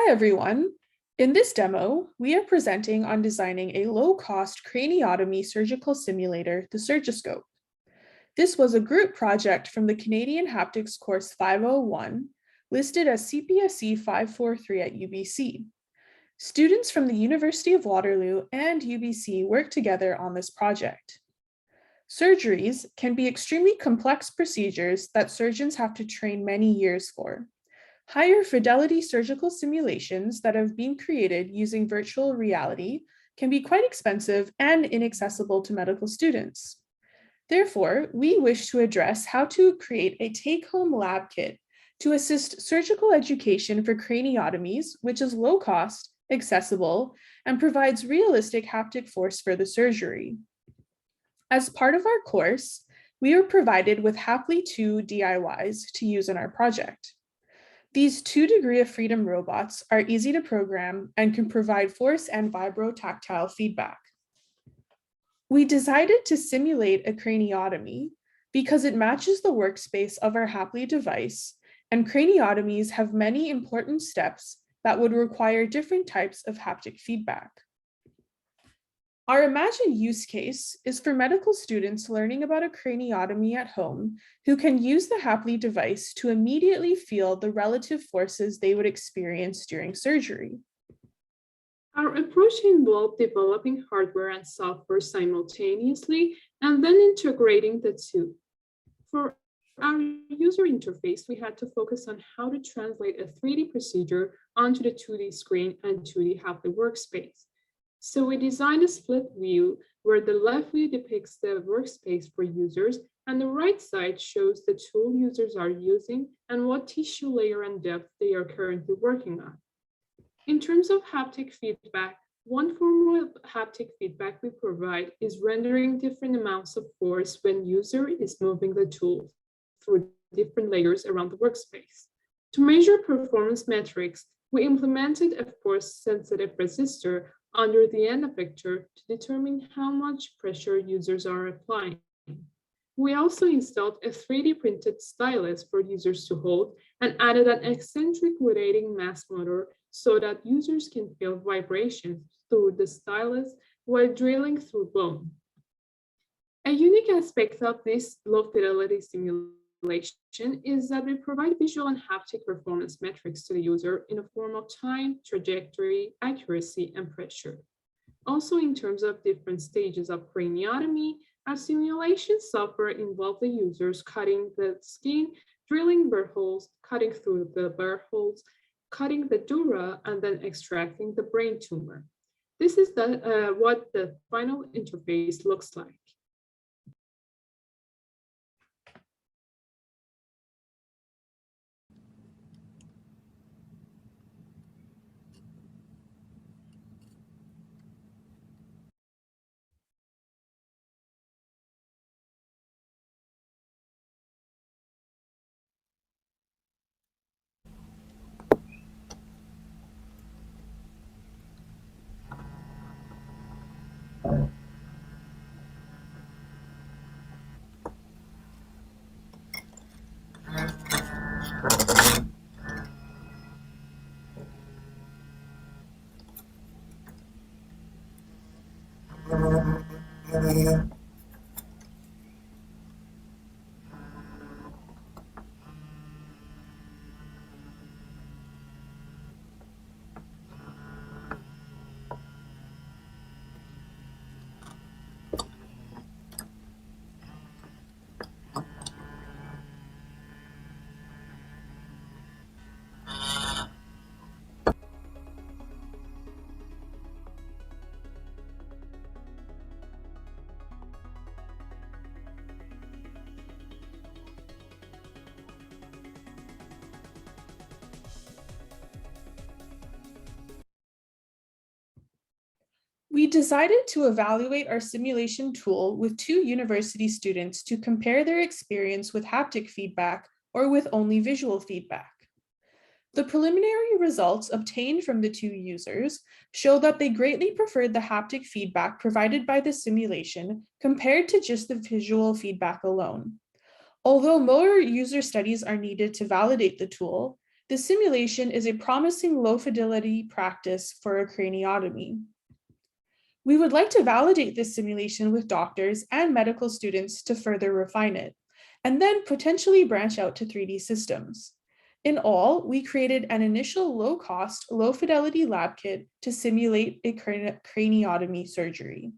Hi everyone. In this demo, we are presenting on designing a low-cost craniotomy surgical simulator, the surgescope. This was a group project from the Candian Haptics course 501, listed as CPSC 543 at UBC. Students from the University of Waterloo and UBC worked together on this project. Surgeries can be extremely complex procedures that surgeons have to train many years for. Higher fidelity surgical simulations that have been created using virtual reality can be quite expensive and inaccessible to medical students. Therefore, we wish to address how to create a take-home lab kit to assist surgical education for craniotomies, which is low cost, accessible, and provides realistic haptic force for the surgery. As part of our course, we were provided with Haply 2 DIYs to use in our project. These 2 degree of freedom robots are easy to program and can provide force and vibrotactile feedback. We decided to simulate a craniotomy because it matches the workspace of our Haply device, and craniotomies have many important steps that would require different types of haptic feedback. Our imagined use case is for medical students learning about a craniotomy at home who can use the Haply device to immediately feel the relative forces they would experience during surgery. Our approach involved developing hardware and software simultaneously and then integrating the two. For our user interface, we had to focus on how to translate a 3D procedure onto the 2D screen and 2D Haply workspace. So we designed a split view where the left view depicts the workspace for users and the right side shows the tool users are using and what tissue layer and depth they are currently working on. In terms of haptic feedback, one form of haptic feedback we provide is rendering different amounts of force when user is moving the tool through different layers around the workspace. To measure performance metrics, we implemented a force-sensitive resistor under the end effector to determine how much pressure users are applying. We also installed a 3D printed stylus for users to hold and added an eccentric rotating mass motor so that users can feel vibrations through the stylus while drilling through bone. A unique aspect of this low fidelity simulation is that we provide visual and haptic performance metrics to the user in the form of time, trajectory, accuracy, and pressure. Also, in terms of different stages of craniotomy, our simulation software involved the users cutting the skin, drilling burr holes, cutting through the burr holes, cutting the dura, and then extracting the brain tumor. This is what the final interface looks like. We decided to evaluate our simulation tool with 2 university students to compare their experience with haptic feedback or with only visual feedback. The preliminary results obtained from the 2 users show that they greatly preferred the haptic feedback provided by the simulation compared to just the visual feedback alone. Although more user studies are needed to validate the tool, The simulation is a promising low-fidelity practice for a craniotomy. We would like to validate this simulation with doctors and medical students to further refine it, and then potentially branch out to 3D systems. In all, we created an initial low-cost, low-fidelity lab kit to simulate a craniotomy surgery.